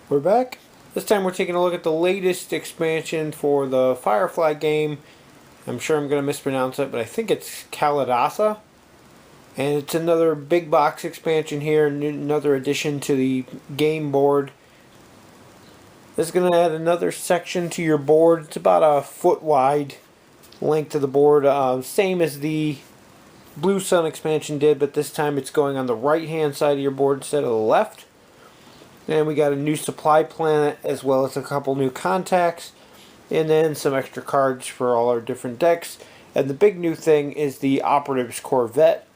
We're back. This time we're taking a look at the latest expansion for the Firefly game. I'm sure I'm going to mispronounce it, but I think it's Kalidasa. And it's another big box expansion here, another addition to the game board. This is going to add another section to your board. It's about a foot wide length of the board, same as the Blue Sun expansion did, but this time it's going on the right hand side of your board instead of the left. And we got a new supply planet as well as a couple new contacts. And then some extra cards for all our different decks. And the big new thing is the Operatives Corvette,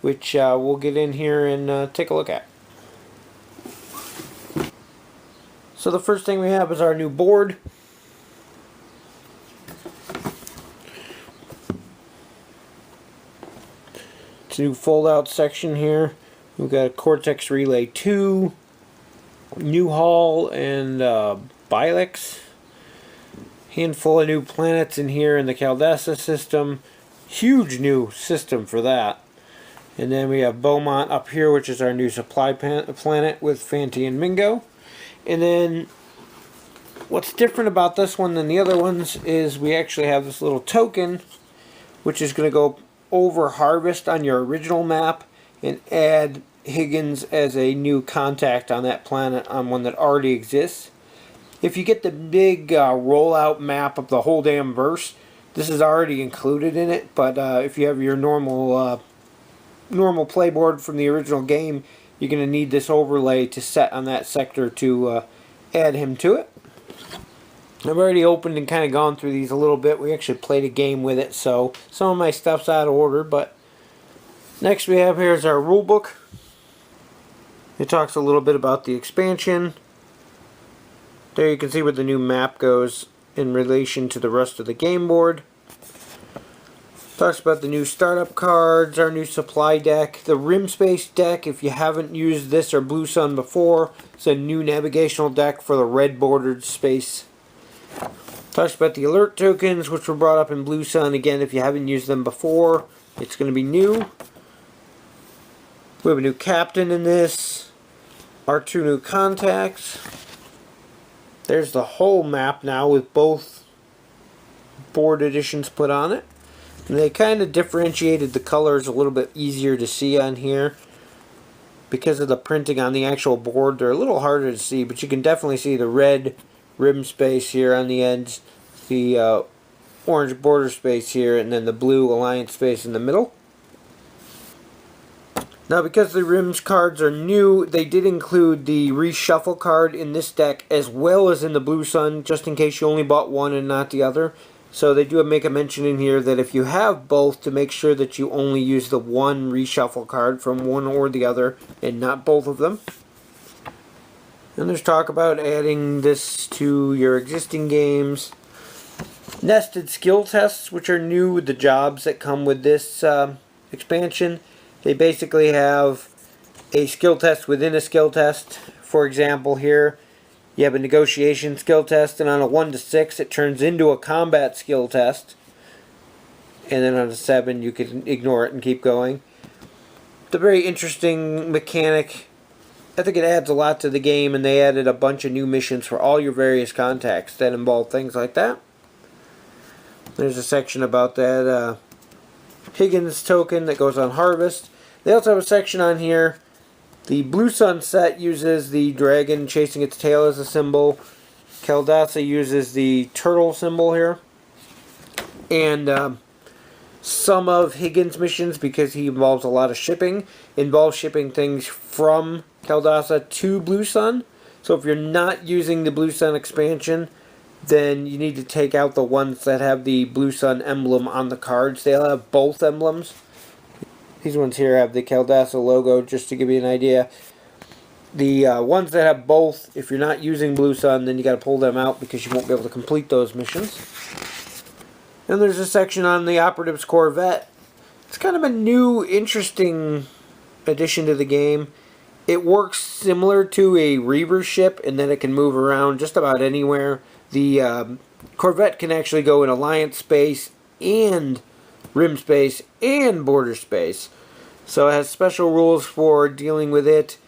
which we'll get in here and take a look at. So the first thing we have is our new board. It's a new fold-out section here. We've got a Cortex Relay 2. New Hall and Bilex. Handful of new planets in here in the Kalidasa system. Huge new system for that. And then we have Beaumont up here, which is our new supply planet with Fanti and Mingo. And then what's different about this one than the other ones is we actually have this little token, which is going to go over Harvest on your original map and add Higgins as a new contact on that planet on one that already exists. If you get the big rollout map of the whole damn verse, this is already included in it, but if you have your normal playboard from the original game, you're going to need this overlay to set on that sector to add him to it. I've already opened and kind of gone through these a little bit. We actually played a game with it, so some of my stuff's out of order, but next we have here is our rulebook. It talks a little bit about the expansion. There you can see where the new map goes in relation to the rest of the game board. Talks about the new startup cards, our new supply deck, the Rim Space deck. If you haven't used this or Blue Sun before, it's a new navigational deck for the red bordered space. Talks about the alert tokens, which were brought up in Blue Sun. Again, if you haven't used them before, it's going to be new. We have a new captain in this. Our two new contacts. There's the whole map now with both board editions put on it. And they kind of differentiated the colors a little bit easier to see on here. Because of the printing on the actual board, they're a little harder to see, but you can definitely see the red rim space here on the ends, the orange border space here, and then the blue alliance space in the middle. Now, because the rims cards are new, they did include the reshuffle card in this deck as well as in the Blue Sun, just in case you only bought one and not the other. So they do make a mention in here that if you have both, to make sure that you only use the one reshuffle card from one or the other and not both of them. And there's talk about adding this to your existing games. Nested skill tests, which are new with the jobs that come with this expansion. They basically have a skill test within a skill test. For example, here you have a negotiation skill test, and on a 1 to 6 it turns into a combat skill test. And then on a 7 you can ignore it and keep going. It's a very interesting mechanic. I think it adds a lot to the game, and they added a bunch of new missions for all your various contacts that involve things like that. There's a section about that Higgins token that goes on Harvest. They also have a section on here. The Blue Sun set uses the dragon chasing its tail as a symbol. Kalidasa uses the turtle symbol here. And some of Higgins' missions, because he involves a lot of shipping, involve shipping things from Kalidasa to Blue Sun. So if you're not using the Blue Sun expansion, then you need to take out the ones that have the Blue Sun emblem on the cards. They'll have both emblems. These ones here have the Kalidasa logo, just to give you an idea. The ones that have both, if you're not using Blue Sun, then you got to pull them out because you won't be able to complete those missions. And there's a section on the Operatives Corvette. It's kind of a new, interesting addition to the game. It works similar to a Reaver ship in that it can move around just about anywhere. The Corvette can actually go in Alliance space and rim space and border space. So it has special rules for dealing with it.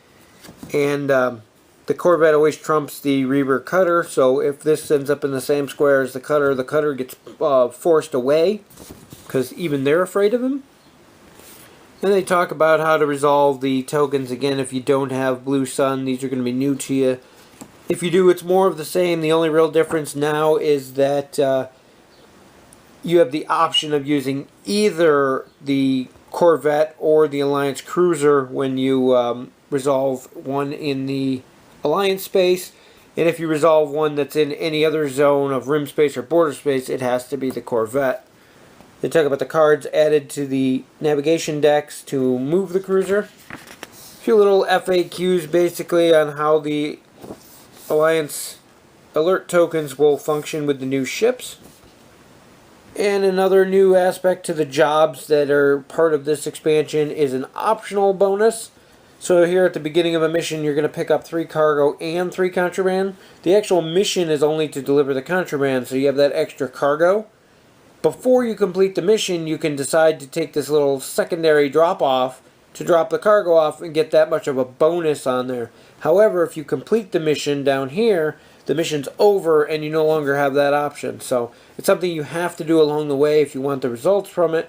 And the the Corvette always trumps the Reaver Cutter, so if this ends up in the same square as the Cutter gets forced away, because even they're afraid of him. And they talk about how to resolve the tokens. Again, if you don't have Blue Sun, these are going to be new to you. If you do, it's more of the same. The only real difference now is that you have the option of using either the Corvette or the Alliance Cruiser when you resolve one in the Alliance space. And if you resolve one that's in any other zone of rim space or border space, it has to be the Corvette. They talk about the cards added to the navigation decks to move the cruiser. A few little FAQs basically on how the Alliance alert tokens will function with the new ships. And another new aspect to the jobs that are part of this expansion is an optional bonus. So here at the beginning of a mission, you're going to pick up 3 cargo and 3 contraband. The actual mission is only to deliver the contraband, so you have that extra cargo. Before you complete the mission, you can decide to take this little secondary drop-off to drop the cargo off and get that much of a bonus on there. However, if you complete the mission down here, the mission's over and you no longer have that option. So it's something you have to do along the way if you want the results from it.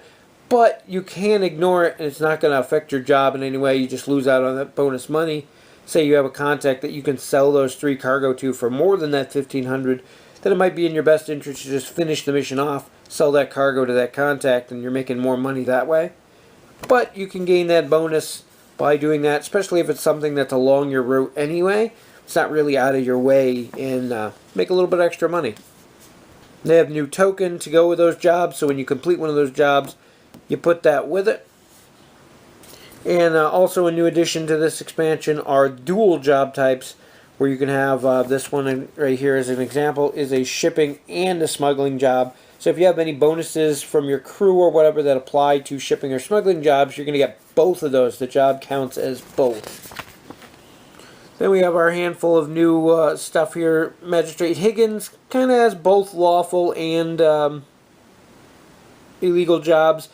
But you can ignore it and it's not going to affect your job in any way. You just lose out on that bonus money. Say you have a contact that you can sell those 3 cargo to for more than that 1,500, then it might be in your best interest to just finish the mission off, sell that cargo to that contact, and you're making more money that way. But you can gain that bonus by doing that, especially if it's something that's along your route anyway. It's not really out of your way, and make a little bit extra money. They have new token to go with those jobs, so when you complete one of those jobs, you put that with it. And also a new addition to this expansion are dual job types, where you can have this one right here as an example is a shipping and a smuggling job. So if you have any bonuses from your crew or whatever that apply to shipping or smuggling jobs, you're going to get both of those. The job counts as both. Then we have our handful of new stuff here. Magistrate Higgins kind of has both lawful and illegal jobs.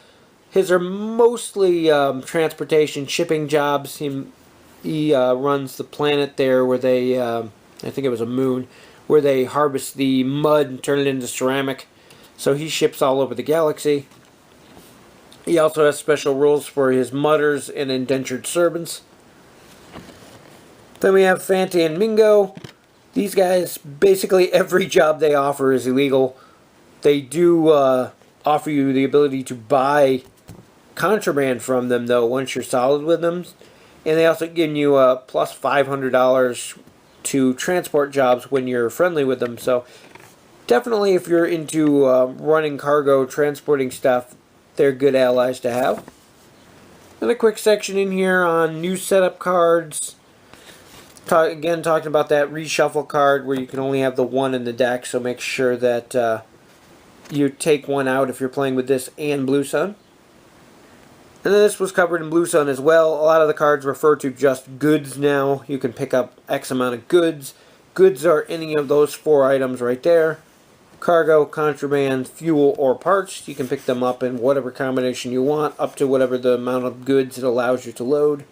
His are mostly transportation, shipping jobs. He runs the planet there where they, I think it was a moon, where they harvest the mud and turn it into ceramic. So he ships all over the galaxy. He also has special rules for his mutters and indentured servants. Then we have Fanta and Mingo. These guys, basically every job they offer is illegal. They do offer you the ability to buy contraband from them, though, once you're solid with them. And they also give you plus $500 to transport jobs when you're friendly with them. So definitely if you're into running cargo, transporting stuff, they're good allies to have. And a quick section in here on new setup cards. Again, talking about that reshuffle card where you can only have the one in the deck, so make sure that you take one out if you're playing with this and Blue Sun. And then this was covered in Blue Sun as well. A lot of the cards refer to just goods now. You can pick up X amount of goods. Goods are any of those 4 items right there. Cargo, contraband, fuel, or parts. You can pick them up in whatever combination you want, up to whatever the amount of goods it allows you to load.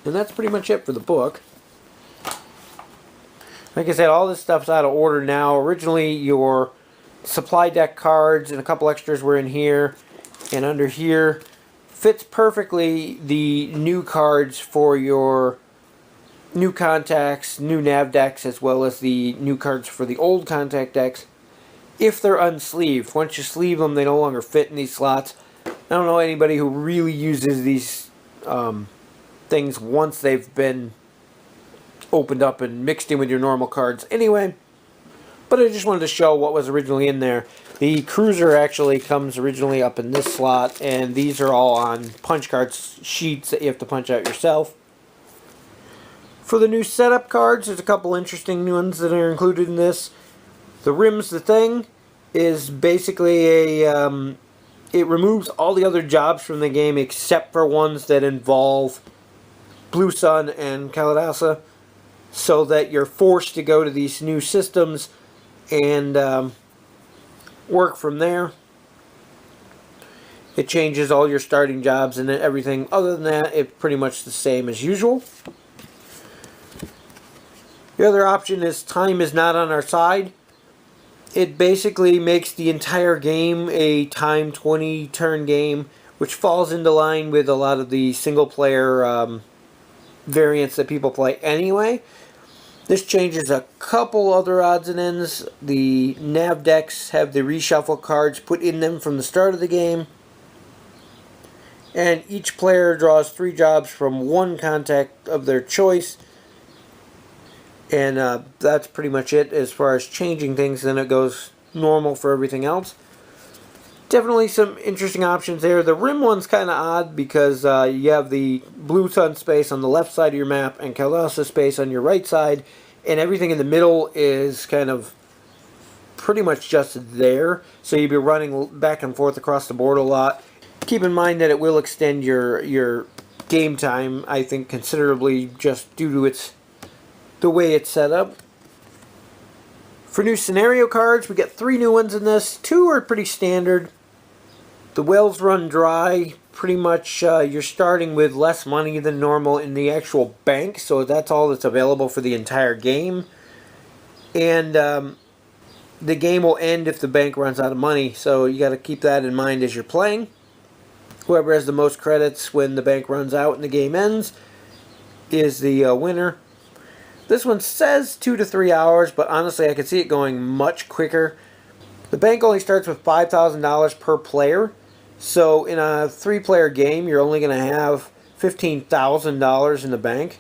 And that's pretty much it for the book. Like I said, all this stuff's out of order now. Originally, your supply deck cards and a couple extras were in here. And under here fits perfectly the new cards for your new contacts, new nav decks, as well as the new cards for the old contact decks, if they're unsleeved. Once you sleeve them, they no longer fit in these slots. I don't know anybody who really uses these things once they've been opened up and mixed in with your normal cards anyway. But I just wanted to show what was originally in there. The Cruiser actually comes originally up in this slot, and these are all on punch card sheets that you have to punch out yourself. For the new setup cards, there's a couple interesting new ones that are included in this. The Rim's the Thing is basically a it removes all the other jobs from the game except for ones that involve Blue Sun and Kalidasa, so that you're forced to go to these new systems and work from there. It changes all your starting jobs and everything. Other than that, it's pretty much the same as usual. The other option is time is not on our side. It basically makes the entire game a time 20 turn game, which falls into line with a lot of the single player variants that people play anyway. This changes a couple other odds and ends. The nav decks have the reshuffle cards put in them from the start of the game. And each player draws 3 jobs from one contact of their choice. And that's pretty much it as far as changing things. Then it goes normal for everything else. Definitely some interesting options there. The rim one's kind of odd because you have the Blue Sun space on the left side of your map and Kalidasa space on your right side, and everything in the middle is kind of pretty much just there. So you'll be running back and forth across the board a lot. Keep in mind that it will extend your game time, I think, considerably just due to the way it's set up. For new scenario cards, we get 3 new ones in this. 2 are pretty standard. The wells run dry. Pretty much you're starting with less money than normal in the actual bank, so that's all that's available for the entire game. And the game will end if the bank runs out of money, so you got to keep that in mind as you're playing. Whoever has the most credits when the bank runs out and the game ends is the winner. This one says 2 to 3 hours, but honestly I could see it going much quicker. The bank only starts with $5,000 per player. So in a 3-player game, you're only going to have $15,000 in the bank.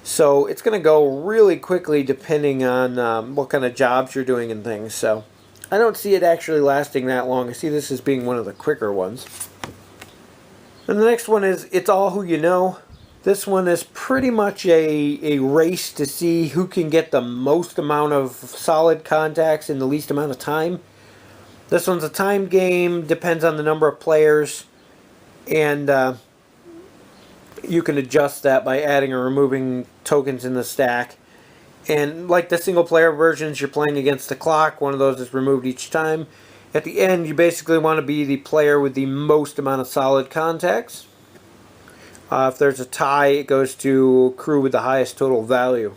So it's going to go really quickly depending on what kind of jobs you're doing and things. So I don't see it actually lasting that long. I see this as being one of the quicker ones. And the next one is It's All Who You Know. This one is pretty much a race to see who can get the most amount of solid contacts in the least amount of time. This one's a time game, depends on the number of players, and you can adjust that by adding or removing tokens in the stack. And like the single player versions, you're playing against the clock. One of those is removed each time. At the end, you basically want to be the player with the most amount of solid contacts. If there's a tie, it goes to crew with the highest total value.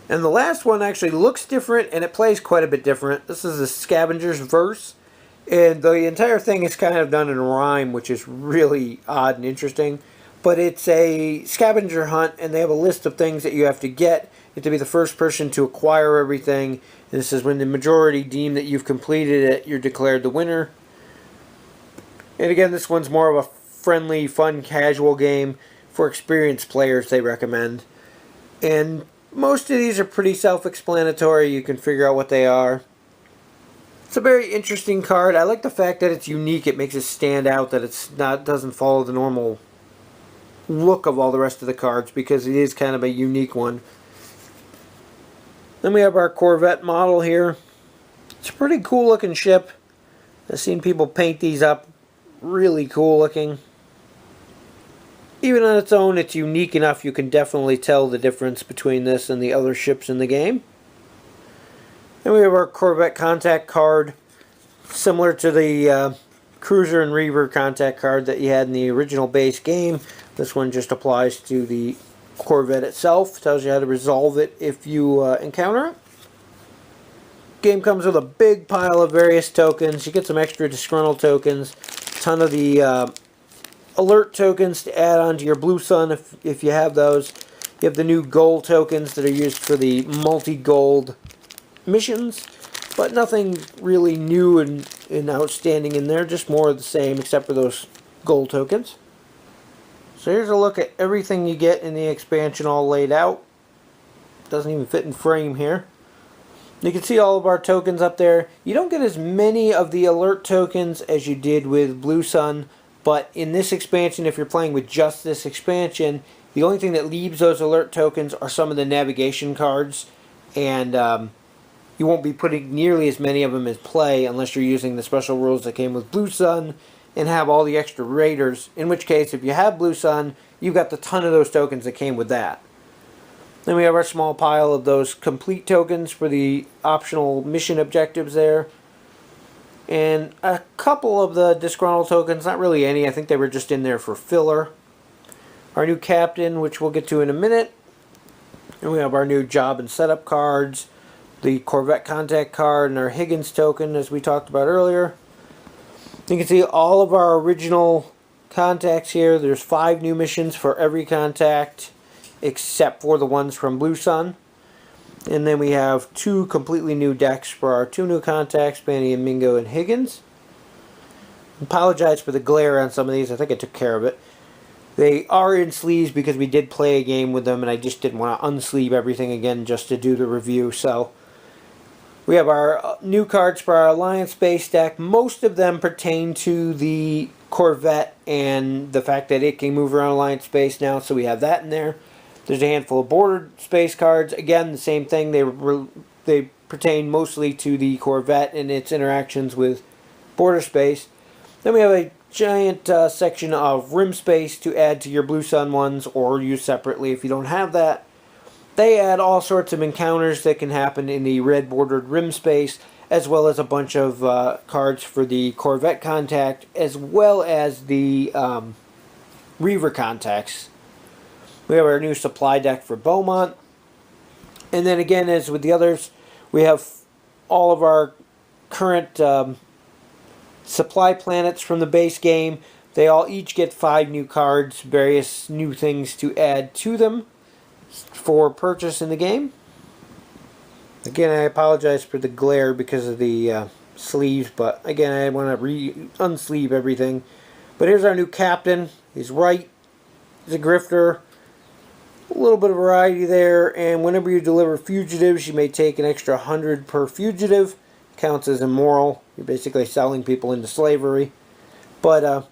And the last one actually looks different, and it plays quite a bit different. This is the Scavenger's Verse, and the entire thing is kind of done in rhyme, which is really odd and interesting. But it's a scavenger hunt, and they have a list of things that you have to get. You have to be the first person to acquire everything. And this is when the majority deem that you've completed it, you're declared the winner. And again, this one's more of a friendly, fun, casual game for experienced players, they recommend. And most of these are pretty self-explanatory. You can figure out what they are. It's a very interesting card. I like the fact that it's unique. It makes it stand out, that doesn't follow the normal look of all the rest of the cards, because it is kind of a unique one. Then we have our Corvette model here. It's a pretty cool looking ship. I've seen people paint these up. Really cool looking. Even on its own, it's unique enough you can definitely tell the difference between this and the other ships in the game. Then we have our Corvette contact card, similar to the Cruiser and Reaver contact card that you had in the original base game. This one just applies to the Corvette itself. Tells you how to resolve it if you encounter it. Game comes with a big pile of various tokens. You get some extra disgruntled tokens, a ton of the alert tokens to add on to your Blue Sun if you have those. You have the new gold tokens that are used for the multi-gold missions, but nothing really new and outstanding in there, just more of the same except for those gold tokens. So here's a look at everything you get in the expansion all laid out. Doesn't even fit in frame here. You can see all of our tokens up there. You don't get as many of the alert tokens as you did with Blue Sun, but in this expansion, if you're playing with just this expansion, the only thing that leaves those alert tokens are some of the navigation cards, and you won't be putting nearly as many of them as play unless you're using the special rules that came with Blue Sun and have all the extra raiders, in which case if you have Blue Sun, you've got the ton of those tokens that came with that. Then we have our small pile of those complete tokens for the optional mission objectives there. And a couple of the disgruntled tokens, not really any, I think they were just in there for filler. Our new captain, which we'll get to in a minute. And we have our new job and setup cards, the Corvette contact card, and our Higgins token, as we talked about earlier. You can see all of our original contacts here. There's 5 new missions for every contact, except for the ones from Blue Sun. And then we have 2 completely new decks for our 2 new contacts, Manny and Mingo and Higgins. Apologize for the glare on some of these. I think I took care of it. They are in sleeves because we did play a game with them, and I just didn't want to unsleeve everything again just to do the review. So we have our new cards for our Alliance base deck. Most of them pertain to the Corvette and the fact that it can move around Alliance space now, so we have that in there. There's a handful of border space cards. Again, the same thing. They pertain mostly to the Corvette and its interactions with border space. Then we have a giant section of rim space to add to your Blue Sun ones or use separately if you don't have that. They add all sorts of encounters that can happen in the red bordered rim space, as well as a bunch of cards for the Corvette contact, as well as the Reaver contacts. We have our new supply deck for Beaumont. And then again, as with the others, we have all of our current supply planets from the base game. They all each get 5 new cards, various new things to add to them for purchase in the game. Again, I apologize for the glare because of the sleeves, but again, I want to unsleeve everything. But here's our new captain. He's right. He's a grifter. A little bit of variety there, and whenever you deliver fugitives, you may take an extra 100 per fugitive. Counts as immoral. You're basically selling people into slavery. But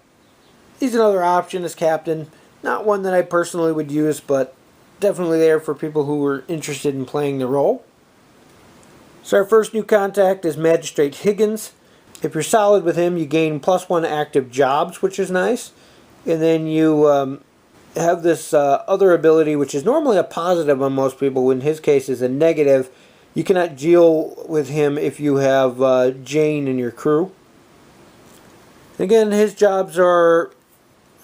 he's another option as captain. Not one that I personally would use, but definitely there for people who are interested in playing the role. So our first new contact is Magistrate Higgins. If you're solid with him, you gain +1 active jobs, which is nice. And then you have this other ability, which is normally a positive on most people. In his case, is a negative. You cannot deal with him if you have Jane in your crew. Again, his jobs are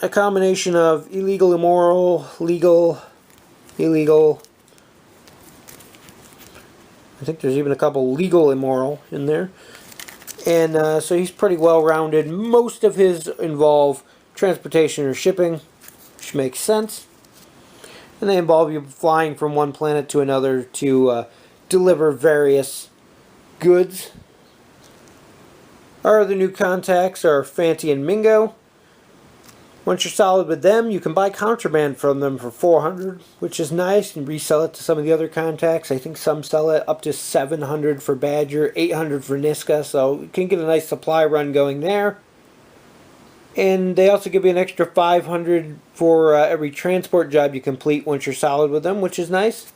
a combination of illegal, immoral, legal, illegal. I think there's even a couple legal immoral in there. And so he's pretty well rounded. Most of his involve transportation or shipping, which makes sense. And they involve you flying from one planet to another to deliver various goods. Our other new contacts are Fanti and Mingo. Once you're solid with them, you can buy contraband from them for 400, which is nice, and resell it to some of the other contacts. I think some sell it up to 700 for Badger, 800 for Niska, so you can get a nice supply run going there. And they also give you an extra 500 for every transport job you complete once you're solid with them, which is nice.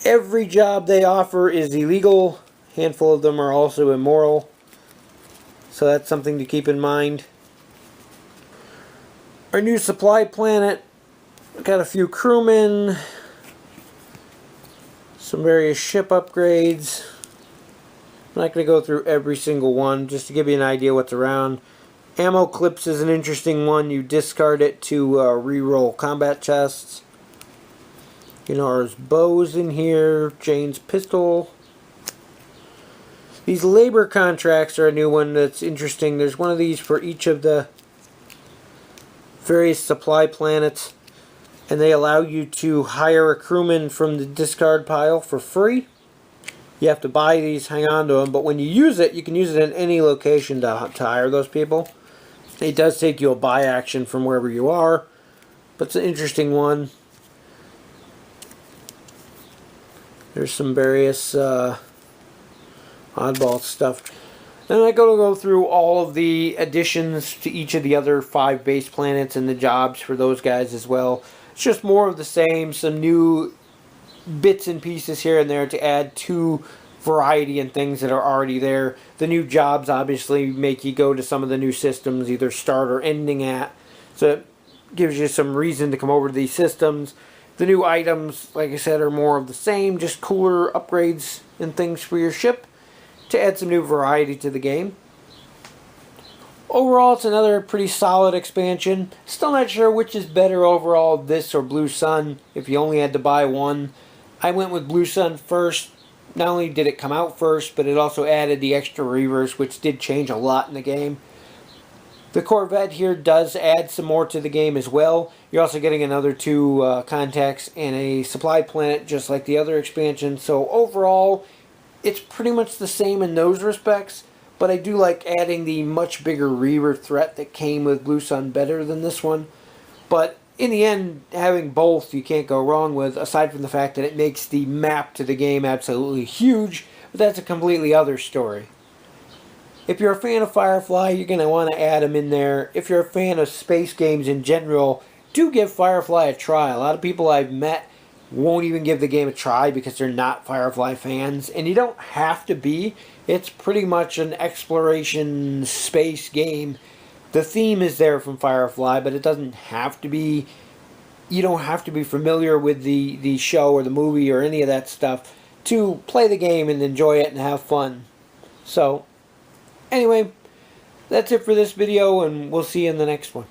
Every job they offer is illegal. A handful of them are also immoral. So that's something to keep in mind. Our new supply planet, got a few crewmen, some various ship upgrades. I'm not going to go through every single one, just to give you an idea what's around. Ammo clips is an interesting one. You discard it to reroll combat chests. You know, there's bows in here, Jane's pistol. These labor contracts are a new one that's interesting. There's one of these for each of the various supply planets, and they allow you to hire a crewman from the discard pile for free. You have to buy these, hang on to them, but when you use it, you can use it in any location to hire those people. It does take you a buy action from wherever you are, but it's an interesting one. There's some various oddball stuff. Then I go through all of the additions to each of the other 5 base planets and the jobs for those guys as well. It's just more of the same, some new bits and pieces here and there to add to variety and things that are already there. The new jobs obviously make you go to some of the new systems, either start or ending at. So it gives you some reason to come over to these systems. The new items, like I said, are more of the same, just cooler upgrades and things for your ship to add some new variety to the game. Overall, it's another pretty solid expansion. Still not sure which is better overall, this or Blue Sun, if you only had to buy one. I went with Blue Sun first. Not only did it come out first, but it also added the extra reavers, which did change a lot in the game. The Corvette here does add some more to the game as well. You're also getting another 2 contacts and a supply planet just like the other expansion. So overall, it's pretty much the same in those respects. But I do like adding the much bigger reaver threat that came with Blue Sun better than this one. But in the end, having both you can't go wrong with, aside from the fact that it makes the map to the game absolutely huge. But that's a completely other story. If you're a fan of Firefly, you're going to want to add them in there. If you're a fan of space games in general, do give Firefly a try. A lot of people I've met won't even give the game a try because they're not Firefly fans. And you don't have to be. It's pretty much an exploration space game. The theme is there from Firefly, but it doesn't have to be. You don't have to be familiar with the show or the movie or any of that stuff to play the game and enjoy it and have fun. So, anyway, that's it for this video, and we'll see you in the next one.